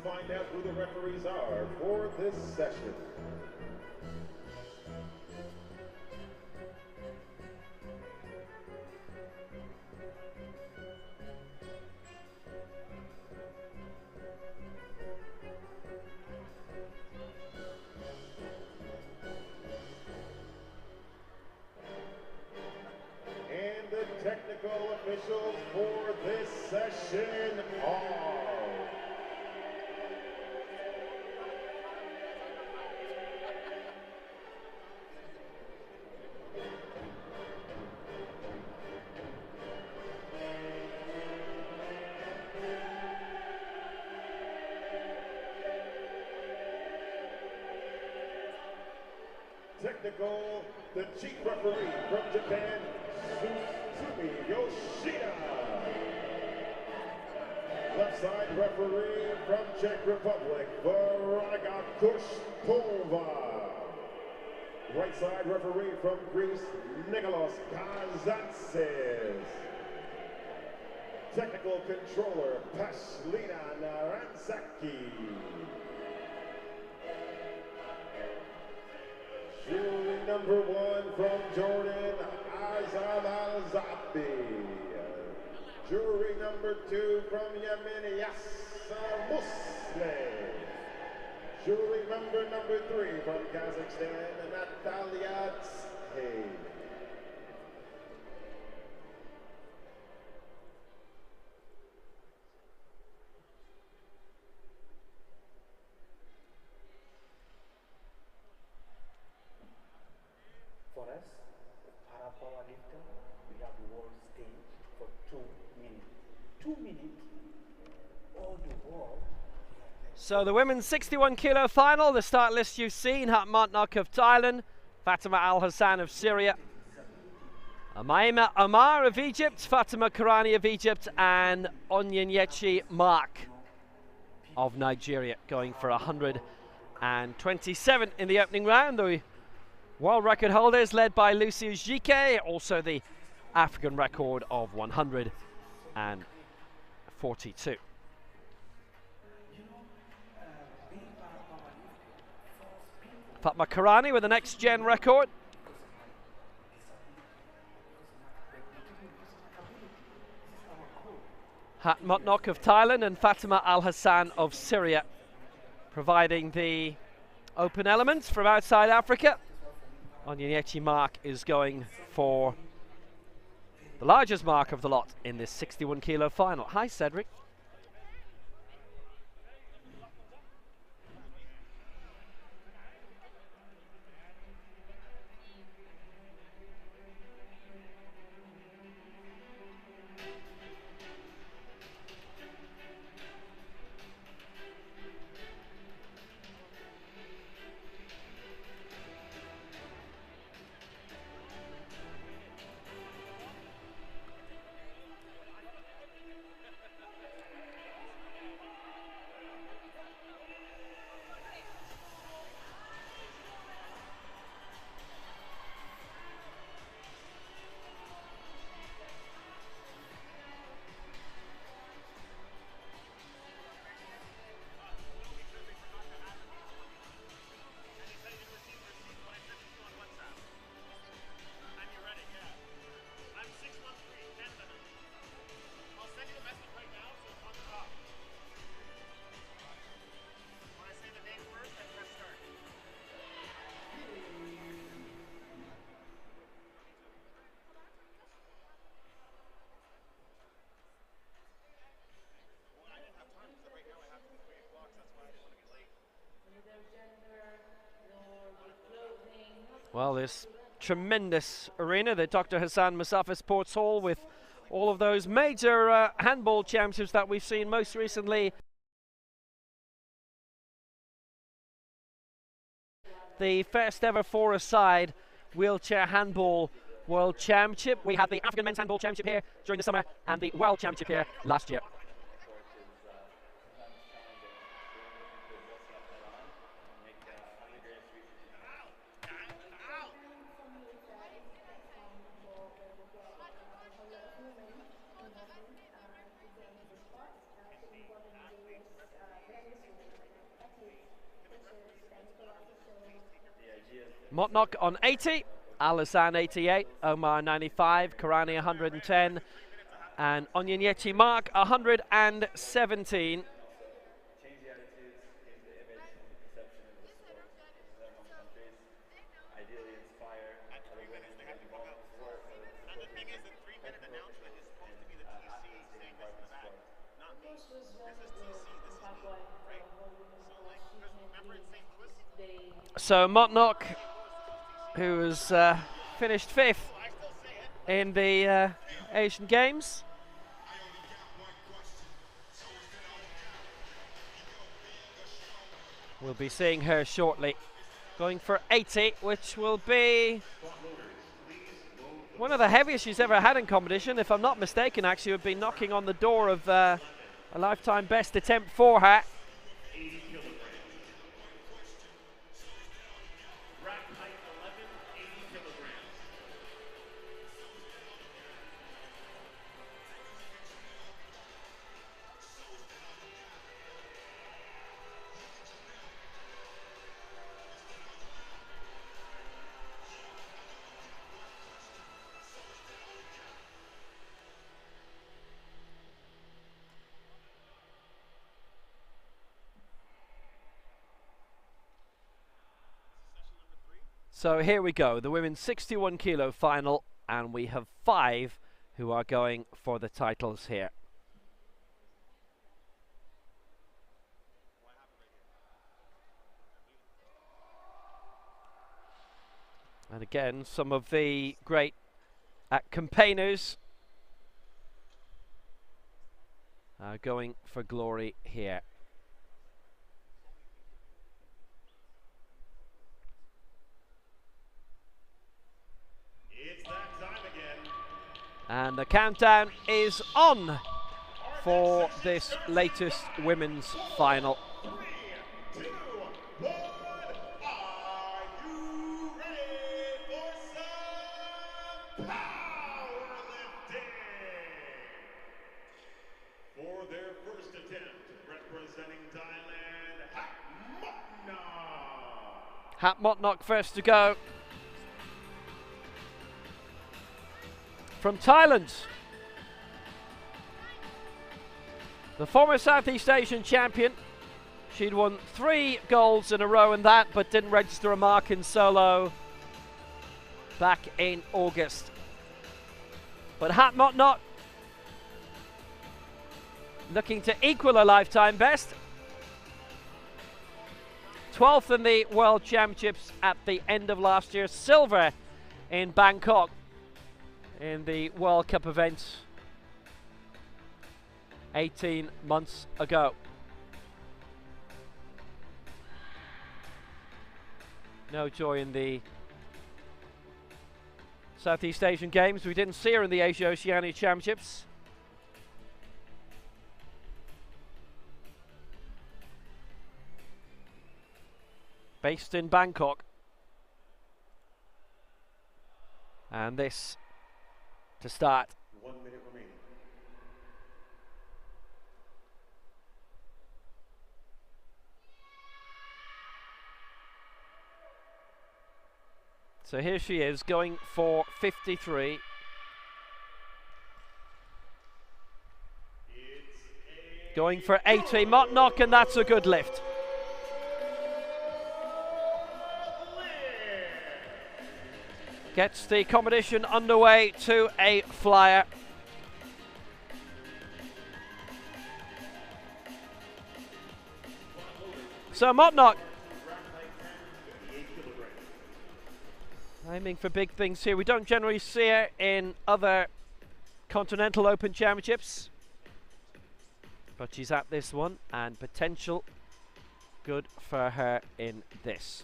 find out who the referees are for this session. And the technical officials for this session are technical, the chief referee from Japan, Sumi Yoshida. Left side referee from Czech Republic, Veronika Kushpova. Right side referee from Greece, Nicholas Kazatsis. Technical controller, Pashlina Narantsaki. Jury number 1 from Jordan, Azam Al-Zabi. Jury number 2 from Yemen, Yasser Muslim. Jury number 3 from Kazakhstan, Natalia Tsay. For us, para-powerlifter, we have the world stage for 2 minutes. 2 minutes, all the world. So the women's 61 kilo final, the start list you've seen: Hat Matnok of Thailand, Fatima Al Hassan of Syria, Amaima Amar of Egypt, Fatima Karani of Egypt, and Onyenyechi Mark of Nigeria, going for 127 in the opening round. The world record holders led by Lucy Ujike, also the African record of 142. Fatma Karani with the next gen record. Hat Matnok of Thailand and Fatima Al Hassan of Syria providing the open elements from outside Africa. Onyenyechi Mark is going for the largest mark of the lot in this 61 kilo final. Hi, Cedric. Well, this tremendous arena, the Dr. Hassan Musafa Sports Hall, with all of those major handball championships that we've seen most recently. The first ever four-a-side wheelchair handball world championship. We had the African men's handball championship here during the summer and the world championship here last year. Motnok on 80, Al Hassan 88, Omar 95, Karani 110, and Onyanyeti Mark 117. So Motnok, who has finished 5th in the Asian Games, we'll be seeing her shortly, going for 80, which will be one of the heaviest she's ever had in competition. If I'm not mistaken, actually, would be knocking on the door of a lifetime best attempt for her. So here we go, the women's 61 kilo final, and we have 5 who are going for the titles here. And again, some of the great campaigners are going for glory here. And the countdown is on for this latest women's final. 3, 2, 1, are you ready for some powerlifting? For their first attempt, representing Thailand, Hat Motnok first to go. From Thailand, the former Southeast Asian champion. She'd won 3 golds in a row in that, but didn't register a mark in solo back in August. But Hat Motnok looking to equal a lifetime best. 12th in the World Championships at the end of last year, silver in Bangkok in the World Cup event 18 months ago. No joy in the Southeast Asian Games. We didn't see her in the Asia Oceania Championships. Based in Bangkok. And this to start. 1 minute remaining. So here she is going for 53. Going for 80. Motnok, and that's a good lift. Gets the competition underway to a flyer. So Motnok aiming for big things here. We don't generally see her in other Continental Open Championships, but she's at this one, and potential good for her in this.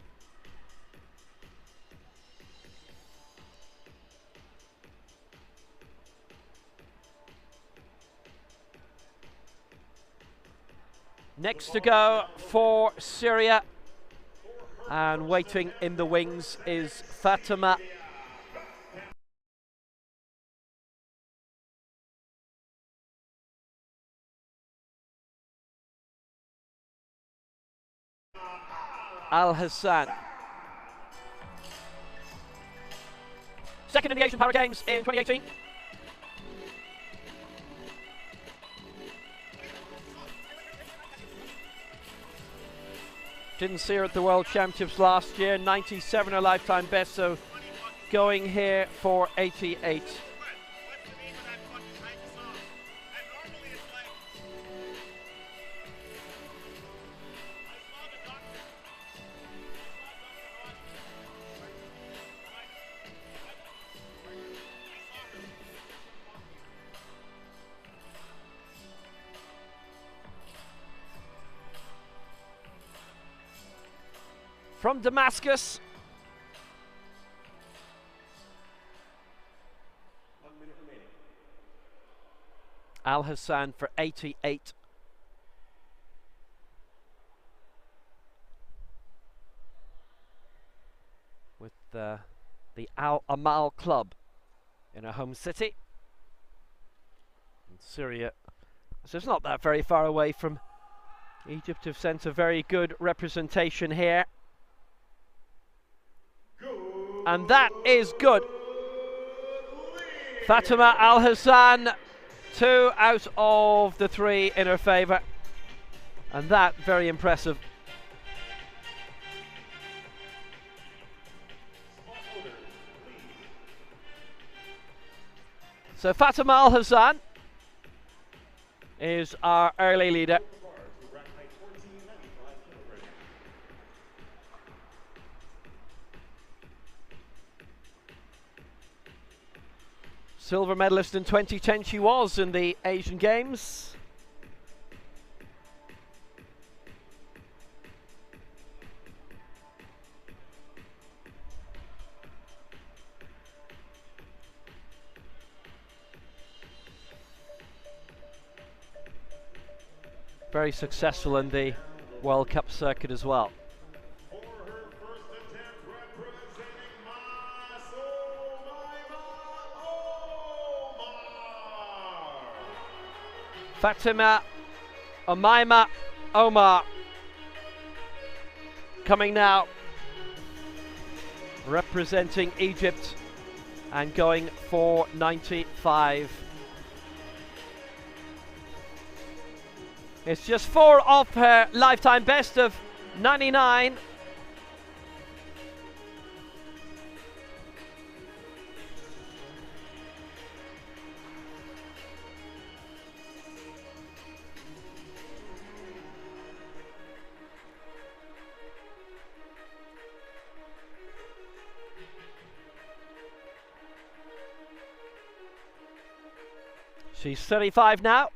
Next to go for Syria, and waiting in the wings is Fatima Al Hassan. second in the Asian Para Games in 2018. Didn't see her at the World Championships last year, 97 her lifetime best, so going here for 88. From Damascus, Al Hassan for 88. With the Al Amal club in her home city. And Syria, so it's not that very far away from Egypt. Have sent a very good representation here. And that is good. Fatima Al Hassan, 2 out of the 3 in her favour. And that very impressive. So Fatima Al Hassan is our early leader. Silver medalist in 2010 she was in the Asian Games. Very successful in the World Cup circuit as well. Fatima Umaima Omar coming now, representing Egypt and going for 95. It's just 4 off her lifetime best of 99. She's 35 now.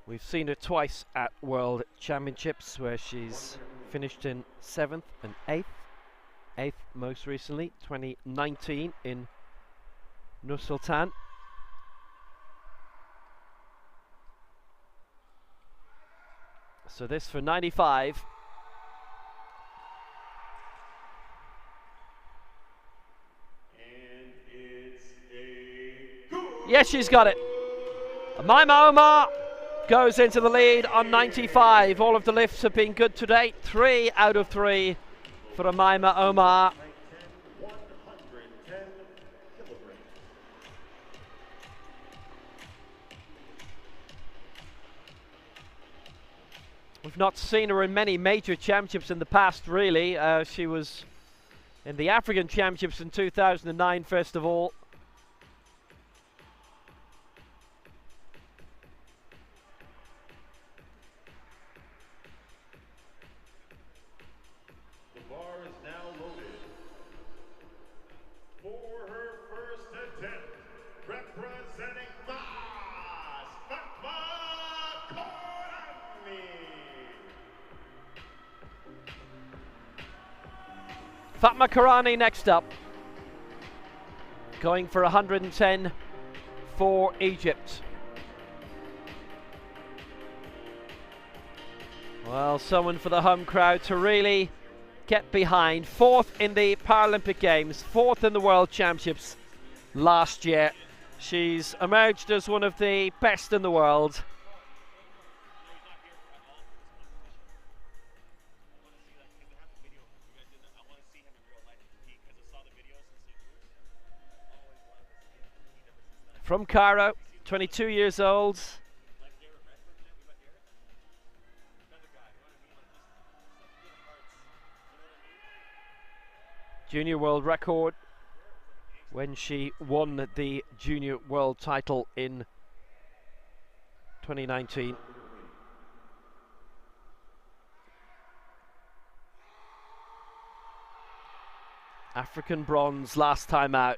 We've seen her twice at World Championships where she's finished in 7th and 8th. 8th most recently, 2019 in Nur Sultan. So this for 95. And it's a goal. Yes, she's got it. Umaima Omar goes into the lead on 95. All of the lifts have been good today. 3 out of 3 for Umaima Omar. 110 kilograms. We've not seen her in many major championships in the past, really. She was in the African Championships in 2009, first of all. The bar is now loaded. For her first attempt, representing Fatma Karani next up, going for 110 for Egypt. Well, someone for the home crowd to really get behind. 4th in the Paralympic Games, 4th in the World Championships last year. She's emerged as one of the best in the world. from Cairo, 22 years old. Junior world record when she won the junior world title in 2019. African bronze last time out.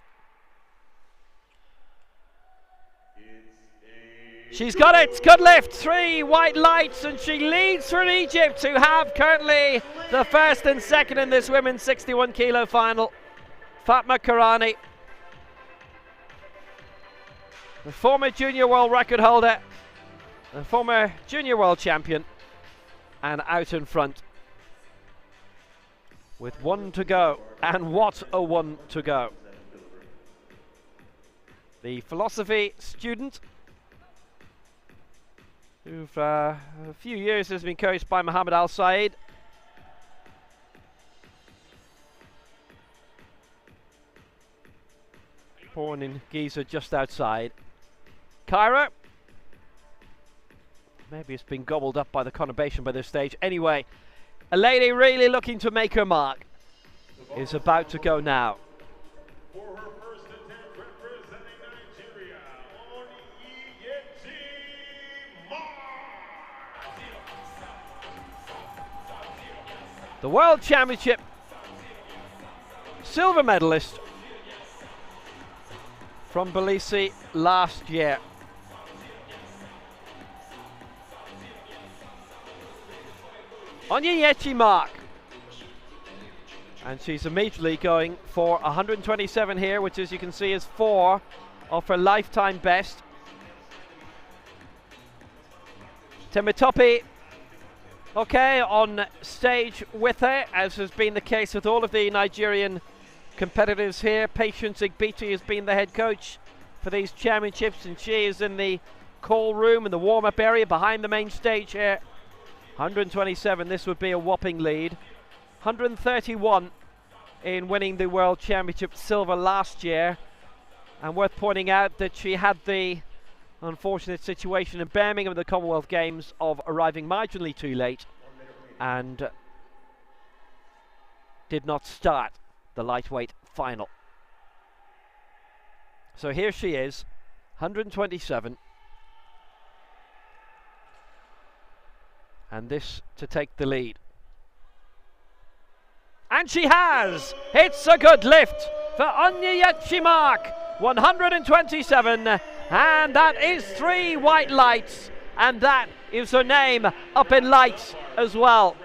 She's got it, good lift, 3 white lights, and she leads for Egypt, who have currently the first and second in this women's 61 kilo final. Fatma Karani, the former junior world record holder, the former junior world champion, and out in front with 1 to go, and what a 1 to go. The philosophy student, who for a few years has been coached by Mohammed Al Said. Born in Giza, just outside Cairo. Maybe it's been gobbled up by the conurbation by this stage. Anyway, a lady really looking to make her mark is about to go now. For her first attempt representing Nigeria, The World Championship silver medalist from Belize last year. Onyeyechi mark. And she's immediately going for 127 here, which, as you can see, is 4 of her lifetime best. Temitope, okay, on stage with her, as has been the case with all of the Nigerian competitors here. Patience Igbiti has been the head coach for these championships, and she is in the call room in the warm-up area behind the main stage here. 127, this would be a whopping lead. 131 in winning the World Championship silver last year. And worth pointing out that she had the unfortunate situation in Birmingham at the Commonwealth Games of arriving marginally too late and did not start the lightweight final. So here she is, 127. And this to take the lead. And she has! It's a good lift for Onyeyechi mark, 127, and that is 3 white lights, and that is her name up in lights as well.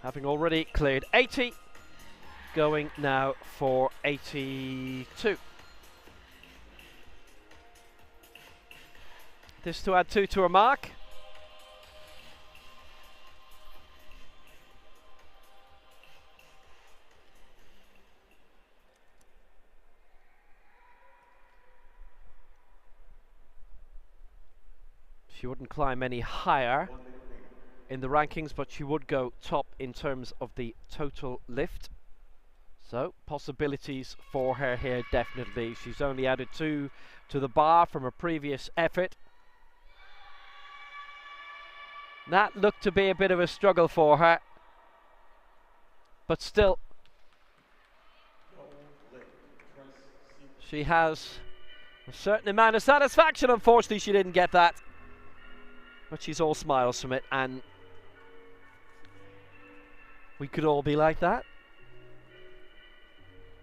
Having already cleared 80, going now for 82. This to add 2 to her mark. She wouldn't climb any higher in the rankings, but she would go top in terms of the total lift. So possibilities for her here, definitely. She's only added 2 to the bar from a previous effort. That looked to be a bit of a struggle for her, but still she has a certain amount of satisfaction. Unfortunately, she didn't get that, but she's all smiles from it, and we could all be like that.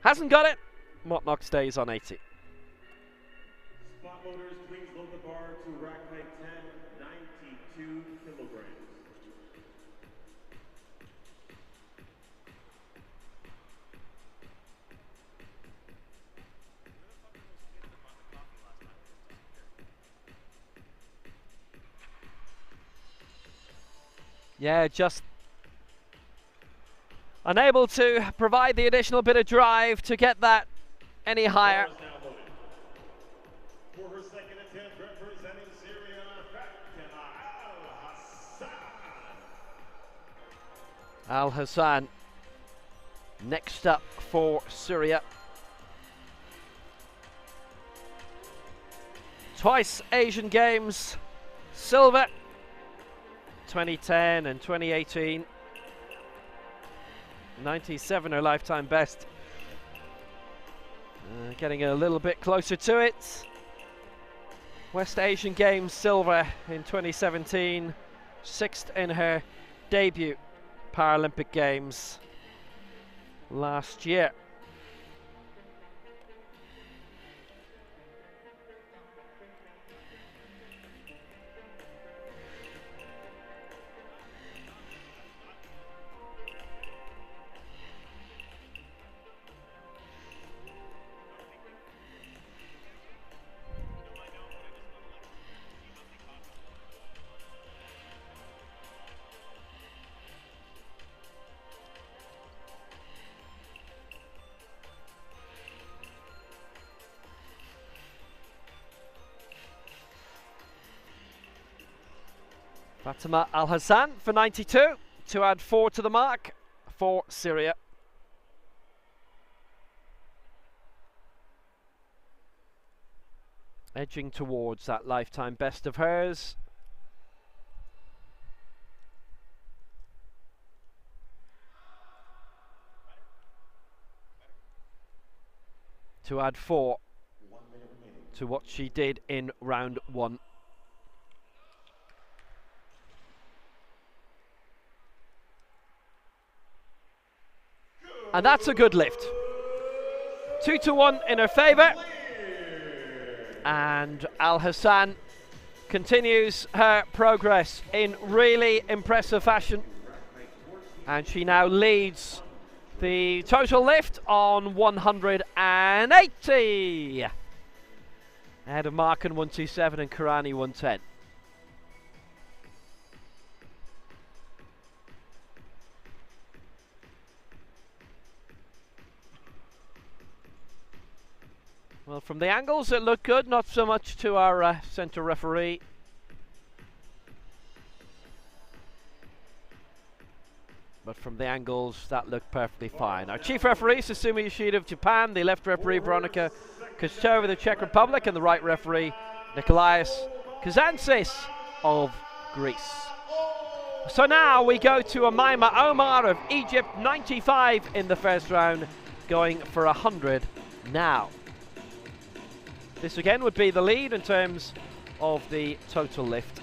Hasn't got it. Motnock stays on 80. Spot loaders, please load the bar to rack height 10, 92 kilograms. Yeah, just unable to provide the additional bit of drive to get that any higher. For her second attempt, representing Syria, Fatima Al-Hassan. Al-Hassan next up for Syria. Twice Asian Games silver, 2010 and 2018. 97 her lifetime best. Getting a little bit closer to it. West Asian Games silver in 2017. 6th in her debut Paralympic Games last year. Fatima Al-Hassan for 92 to add 4 to the mark for Syria. Edging towards that lifetime best of hers. To add 4 to what she did in round 1. And that's a good lift. 2-1 in her favour. And Al-Hassan continues her progress in really impressive fashion. And she now leads the total lift on 180. Ahead of Markin 127 and Karani 110. Well, from the angles it looked good, not so much to our centre referee. But from the angles that looked perfectly fine. Our chief referee, Susumi Yoshida of Japan, the left referee, Veronika Kochova of the Czech Republic, and the right referee, Nikolaos Kazantsis of Greece. So now we go to Amaima Omar of Egypt, 95 in the first round, going for 100 now. This again would be the lead in terms of the total lift.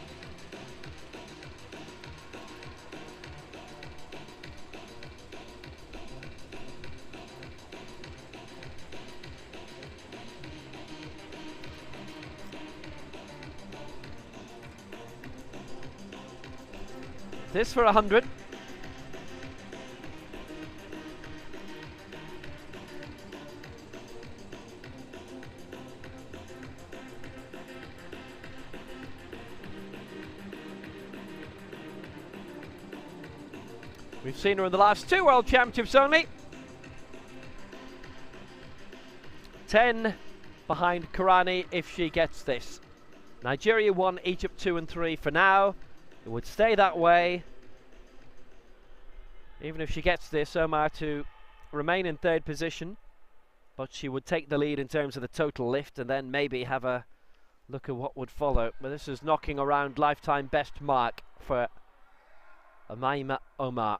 This for 100. We've seen her in the last 2 World Championships only. 10 behind Karani if she gets this. Nigeria 1, Egypt 2 and 3 for now. It would stay that way. Even if she gets this, Omar to remain in 3rd position. But she would take the lead in terms of the total lift and then maybe have a look at what would follow. But this is knocking around lifetime best mark for Amaima Omar.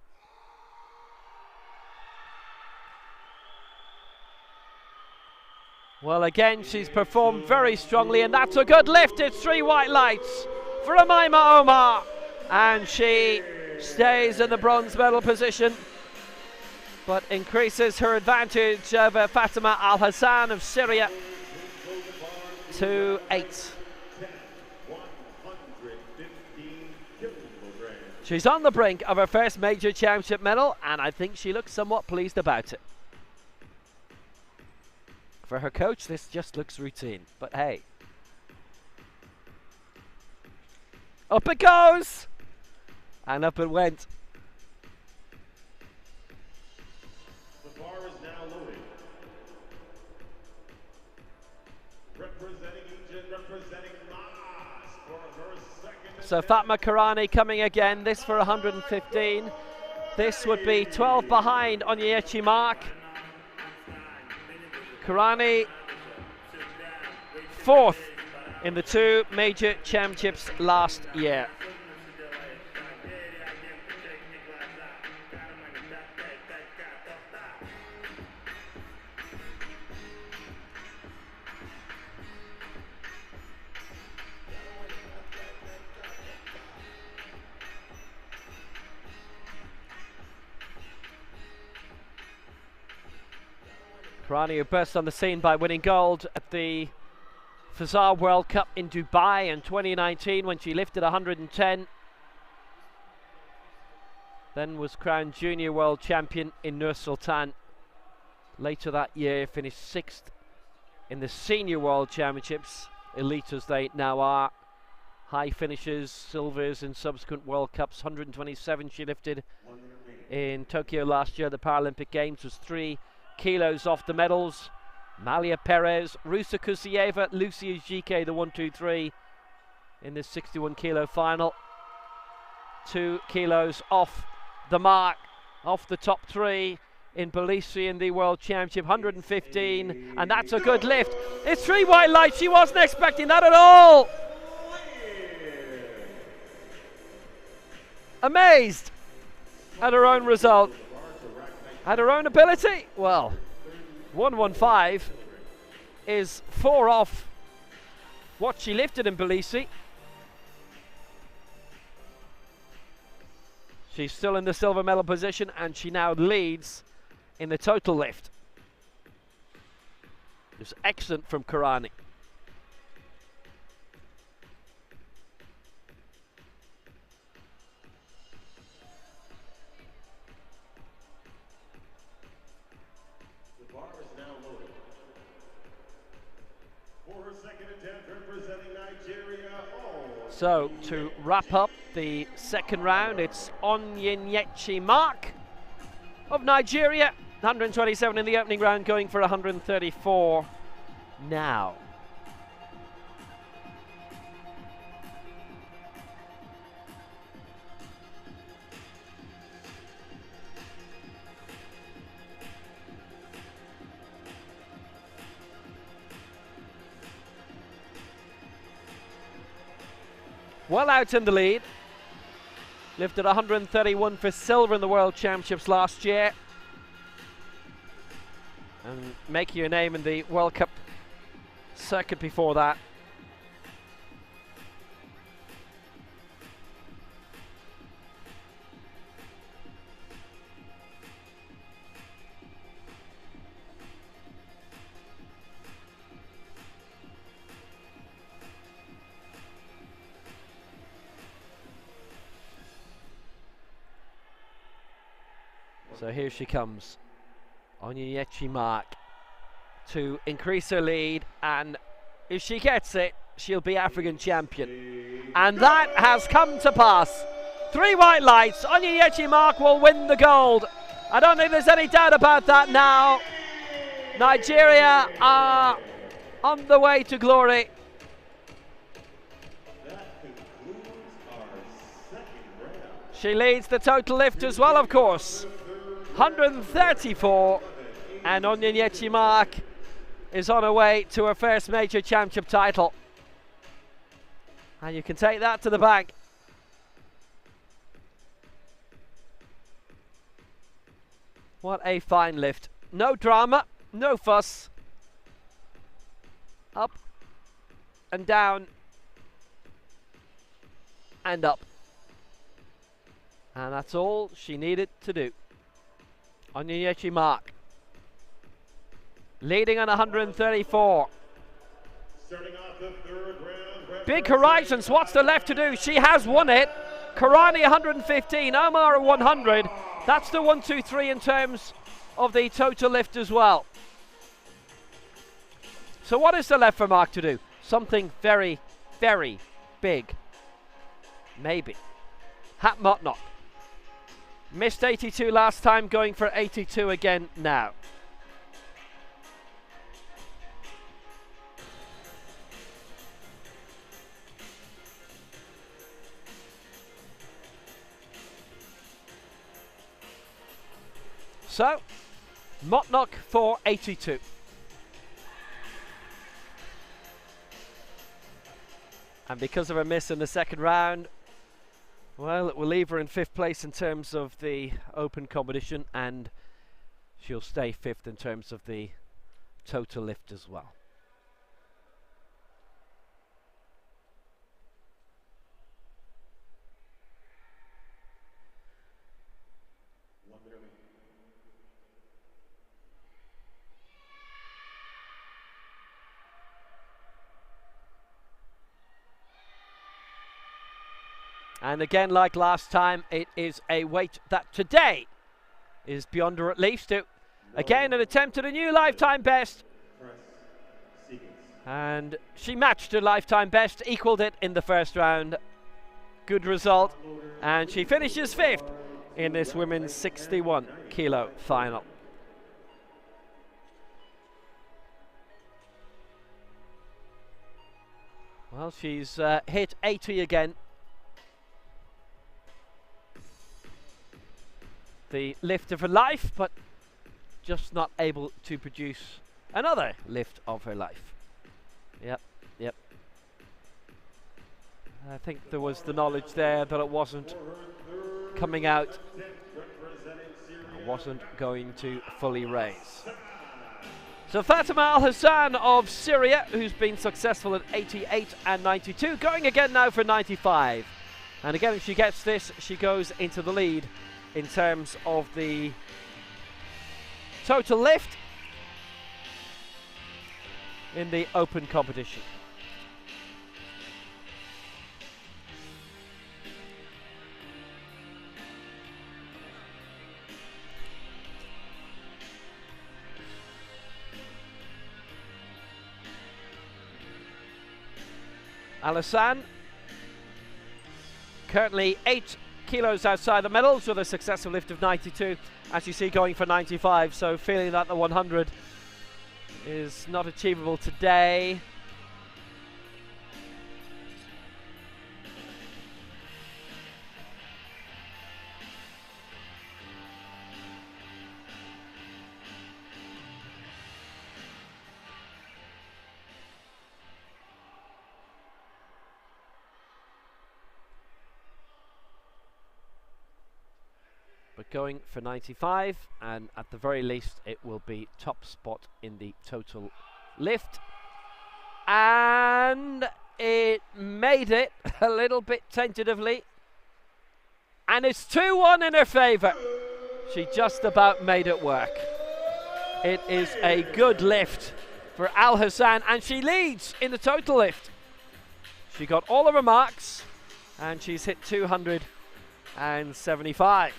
Well, again, she's performed very strongly, and that's a good lift. It's 3 white lights for Amaima Omar, and she stays in the bronze medal position, but increases her advantage over Fatima Al Hassan of Syria to 8. She's on the brink of her first major championship medal, and I think she looks somewhat pleased about it. For her coach, this just looks routine, but hey. Up it goes! And up it went. The bar is now loaded. Representing Egypt, representing Mas for her second. So Fatma Karani coming again, this for 115. This would be 12 behind Onyechi Mark. Karani 4th in the 2 major championships last year. Karani, who burst on the scene by winning gold at the Fazar World Cup in Dubai in 2019 when she lifted 110. Then was crowned junior world champion in Nur Sultan. Later that year finished 6th in the senior world championships, elite as they now are. High finishes, silvers in subsequent World Cups. 127 she lifted in Tokyo last year. The Paralympic Games was 3 kilos off the medals. Malia Perez, Rusa Kusieva, Lucia Jike, the 1-2-3 in this 61 kilo final. 2 kilos off the mark, off the top 3 in Tbilisi in the World Championship. 115, and that's a good lift. It's 3 white lights. She wasn't expecting that at all. Amazed at her own result. At her own ability, well, 115 is 4 off what she lifted in Tbilisi. She's still in the silver medal position, and she now leads in the total lift. It's excellent from Karani. So to wrap up the second round, it's Onyenyechi Mark of Nigeria, 127 in the opening round, going for 134 now. Well out in the lead. Lifted 131 for silver in the World Championships last year. And making a name in the World Cup circuit before that. So here she comes, Onyenyechi Mark, to increase her lead, and if she gets it, she'll be African champion. And that has come to pass. 3 white lights, Onyenyechi Mark will win the gold. I don't think there's any doubt about that now. Nigeria are on the way to glory. She leads the total lift as well, of course. 134, and Onyenyechi Mark is on her way to her first major championship title. And you can take that to the bank. What a fine lift. No drama, no fuss. Up and down and up. And that's all she needed to do. On your Yechi mark. Leading on 134. Starting off the third round. Big horizons. What's there left to do? She has won it. Karani 115. Omar 100. That's the 1, 2, 3 in terms of the total lift as well. So what is there left for Mark to do? Something very, very big. Maybe. Hat Motnock. Missed 82 last time, going for 82 again now. So, Motnock for 82. And because of a miss in the second round, well, it will leave her in 5th place in terms of the open competition, and she'll stay 5th in terms of the total lift as well. And again, like last time, it is a weight that today is beyond her at least. Again, an attempt at a new lifetime best. And she matched her lifetime best, equaled it in the first round. Good result. And she finishes 5th in this women's 61 kilo final. Well, she's hit 80 again. The lift of her life, but just not able to produce another lift of her life. Yep. I think there was the knowledge there that it wasn't coming out. It wasn't going to fully raise. So Fatima Al Hassan of Syria, who's been successful at 88 and 92, going again now for 95. And again, if she gets this, she goes into the lead in terms of the total lift in the open competition. Al Hassan currently 8 kilos outside the medals with a successful lift of 92, as you see, going for 95. So feeling that the 100 is not achievable today. But going for 95, and at the very least it will be top spot in the total lift. And it made it a little bit tentatively, and it's 2-1 in her favour. She just about made it work. It is a good lift for Al Hassan, and she leads in the total lift. She got all of her marks, and she's hit 275.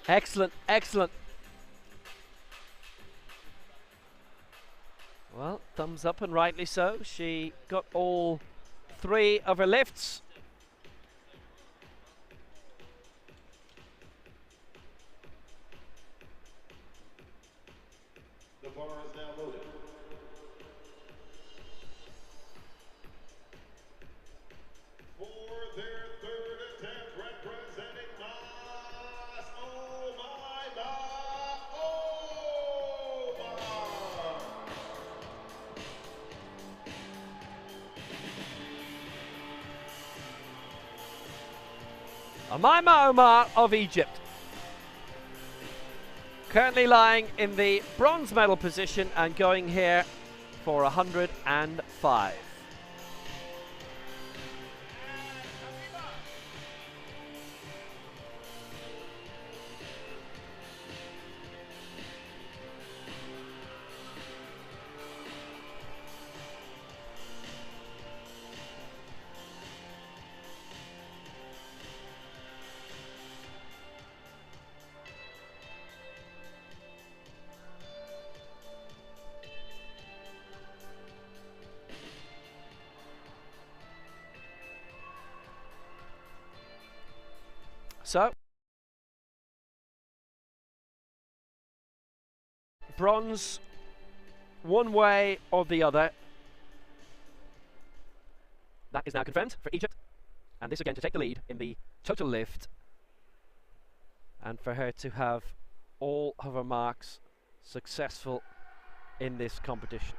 Excellent, excellent. Well, thumbs up, and rightly so. She got all 3 of her lifts. The bar is now loaded. For their third attempt, representing Mas Omar. Amaima Omar of Egypt, currently lying in the bronze medal position and going here for 105. So, bronze one way or the other. That is now confirmed for Egypt. And this again to take the lead in the total lift. And for her to have all of her marks successful in this competition.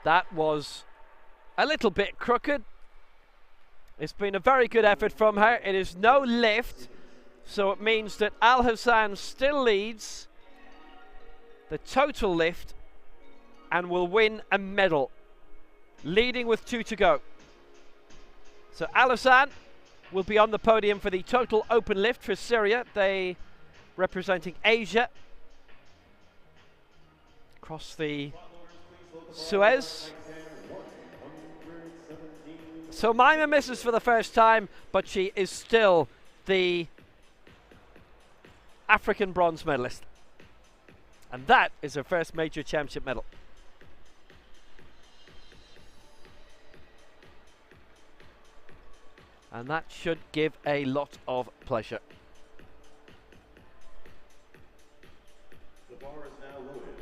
That was a little bit crooked. It's been a very good effort from her. It is no lift, so it means that Al Hassan still leads the total lift and will win a medal, leading with 2 to go. So Al Hassan will be on the podium for the total open lift for Syria. They representing Asia across the Suez. So Maima misses for the first time, but she is still the African bronze medalist. And that is her first major championship medal. And that should give a lot of pleasure. The bar is now loaded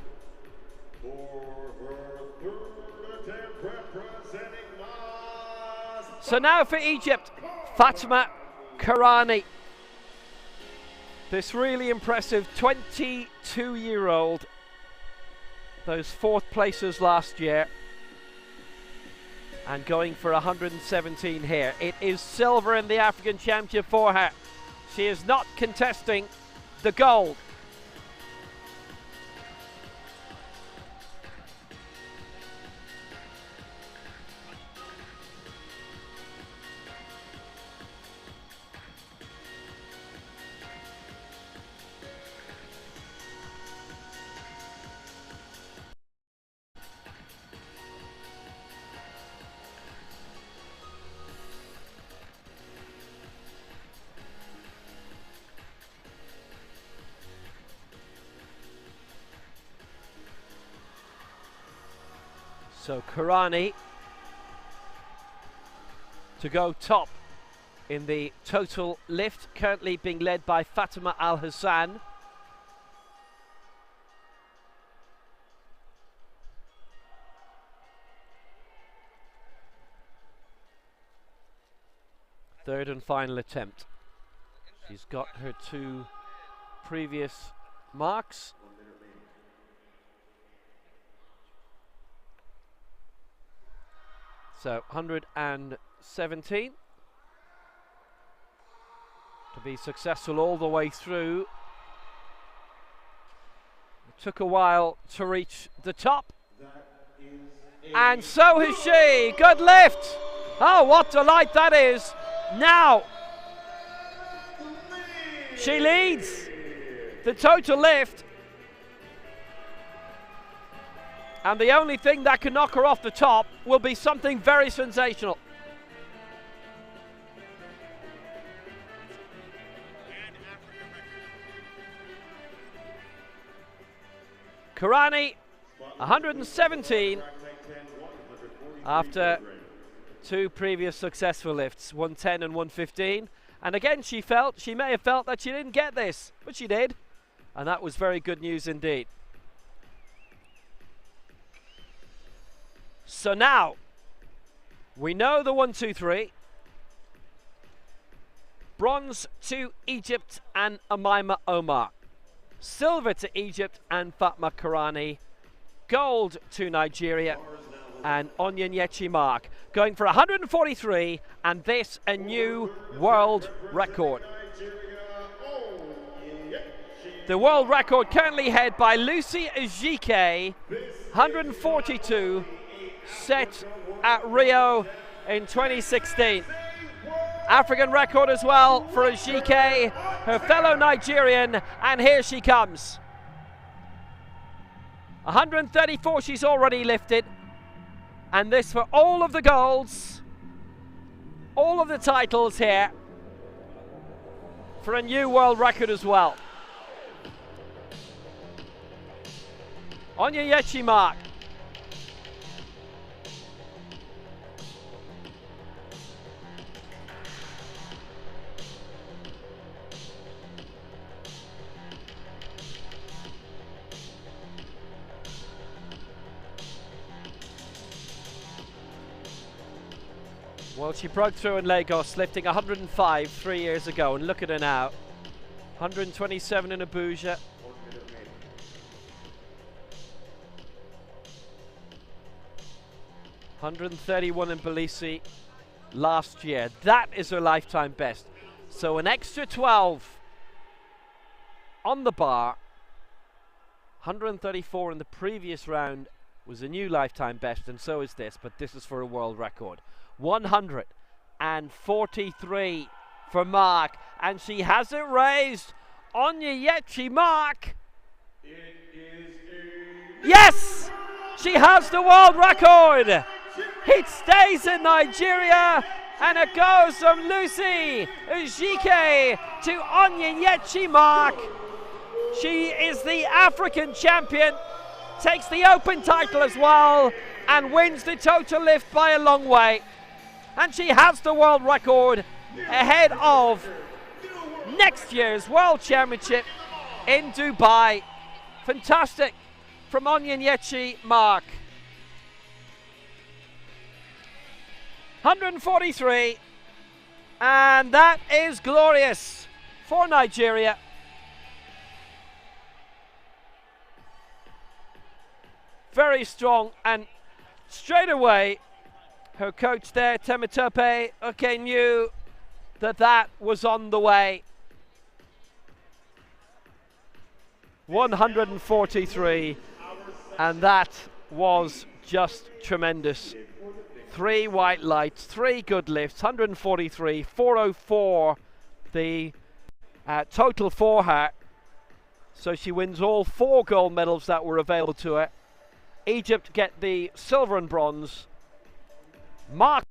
for her third attempt representing So now for Egypt, Fatima Karani. This really impressive 22-year-old. Those 4th places last year. And going for 117 here. It is silver in the African Championship for her. She is not contesting the gold. So Karani to go top in the total lift, currently being led by Fatima Al Hassan. Third and final attempt. She's got her 2 previous marks. So 117 to be successful all the way through. It took a while to reach the top. And so has she. Good lift. Oh, what delight that is. Now she leads the total lift. And the only thing that can knock her off the top will be something very sensational. Karani, 117 after 2 previous successful lifts, 110 and 115. And again, she may have felt that she didn't get this, but she did. And that was very good news indeed. So now, we know the 1, 2, 3. Bronze to Egypt and Amaima Omar. Silver to Egypt and Fatma Karani. Gold to Nigeria. and Onyenyechi Mark, going for 143, and this a new world record. The world record currently held by Lucy Ejike, 142, set at Rio in 2016. African record as well for Ejike, her fellow Nigerian, and here she comes. 134 she's already lifted, and this for all of the golds, all of the titles here, for a new world record as well. Onyenyechi Mark. Well, she broke through in Lagos, lifting 105 3 years ago, and look at her now. 127 in Abuja. 131 in Tbilisi last year. That is her lifetime best. So an extra 12 on the bar. 134 in the previous round was a new lifetime best, and so is this, but this is for a world record. 143 for Mark, and she has it raised. Onyenyechi Mark. Yes! She has the world record. It stays in Nigeria, and it goes from Lucy Ejike to Onyenyechi Mark. She is the African champion, takes the open title as well, and wins the total lift by a long way. And she has the world record ahead of next year's World Championship in Dubai. Fantastic from Onyenyechi Mark. 143, and that is glorious for Nigeria. Very strong, and straight away her coach there, Temitope, knew that that was on the way. 143, and that was just tremendous. 3 white lights, 3 good lifts, 143, 404 the total for her. So she wins all 4 gold medals that were available to her. Egypt get the silver and bronze. Mark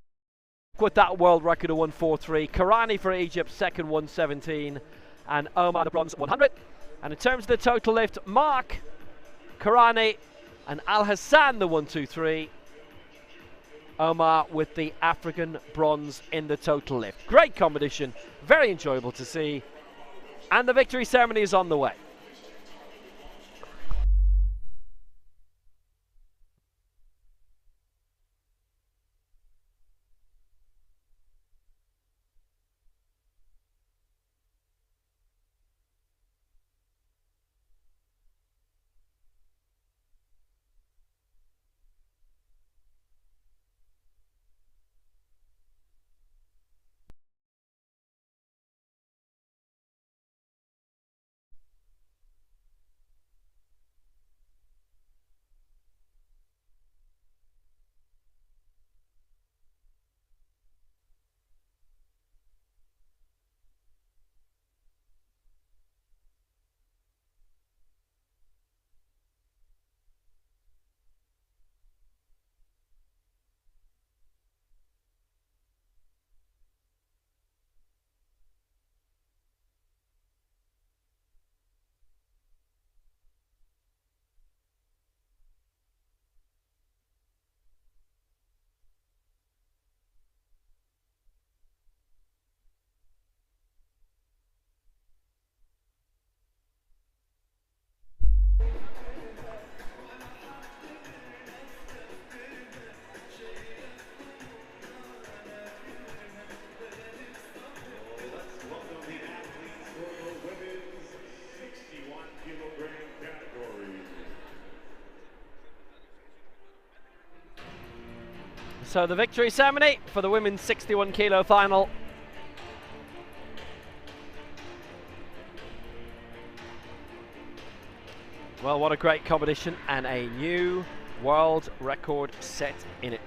with that world record of 143. Karani for Egypt, second, 117. And Omar the bronze, 100. And in terms of the total lift, Mark, Karani, and Al Hassan the 123. Omar with the African bronze in the total lift. Great competition, very enjoyable to see. And the victory ceremony is on the way. So the victory ceremony for the women's 61 kilo final. Well, what a great competition, and a new world record set in it.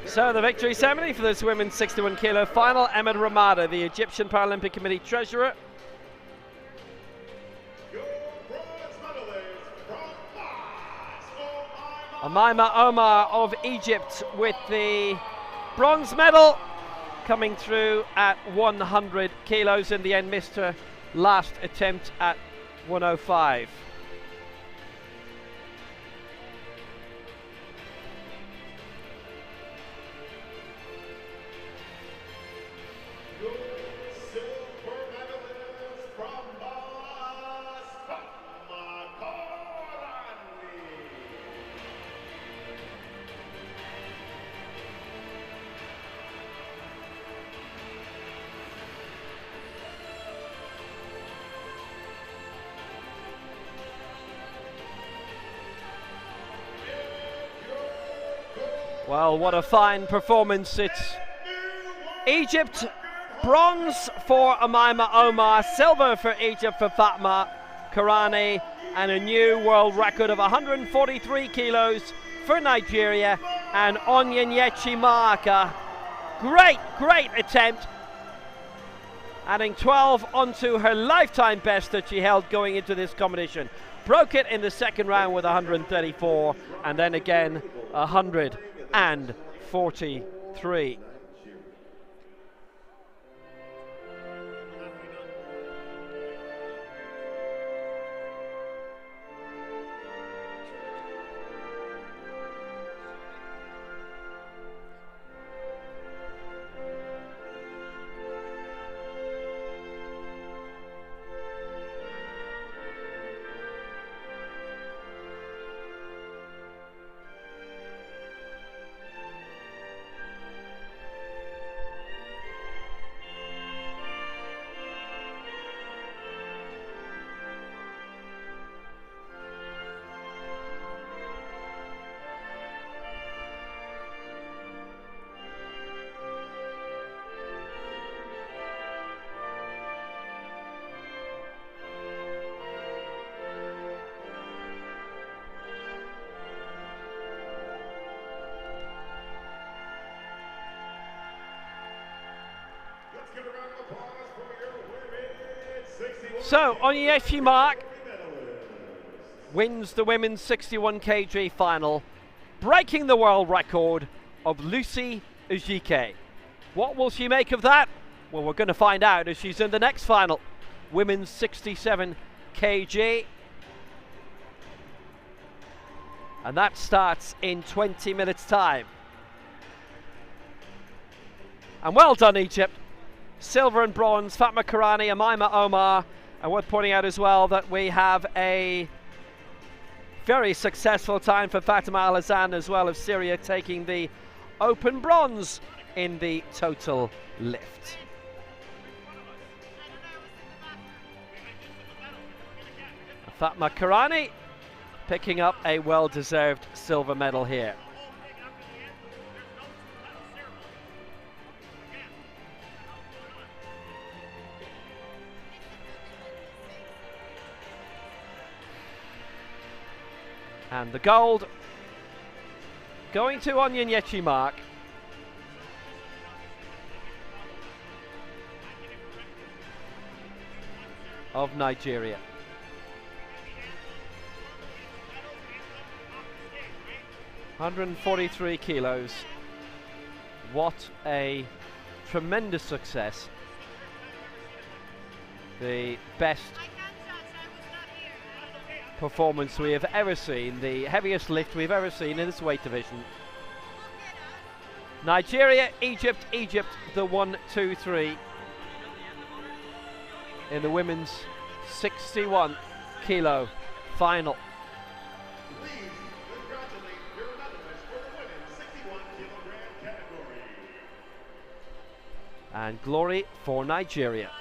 So the victory ceremony for this women's 61 kilo final. Ahmed Ramada, the Egyptian Paralympic Committee treasurer. Amaima Omar of Egypt with the bronze medal, coming through at 100 kilos. In the end, missed her last attempt at 105. Well, what a fine performance. It's Egypt, bronze for Amaima Omar, silver for Egypt for Fatma Karani, and a new world record of 143 kilos for Nigeria and Onyenyechi Maaka. Great attempt, adding 12 onto her lifetime best that she held going into this competition. Broke it in the second round with 134, and then again 143. So, Onyenyechi Maaka wins the women's 61 kg final, breaking the world record of Lucy Ejike. What will she make of that? Well, we're going to find out as she's in the next final, women's 67 kg. And that starts in 20 minutes' time. And well done, Egypt. Silver and bronze, Fatma Karani, Amaima Omar. And worth pointing out as well that we have a very successful time for Fatima Al-Hassan as well of Syria, taking the open bronze in the total lift. Fatma Karani picking up a well-deserved silver medal here. And the gold going to Onyenyechi Maaka. Of Nigeria. $143 kilos. What a tremendous success. The best performance we have ever seen, the heaviest lift we've ever seen in this weight division. Nigeria, Egypt, Egypt, the 1, 2, 3 in the women's 61 kilo final. Please congratulate your medalists for the women's 61 kilogram category. And glory for Nigeria.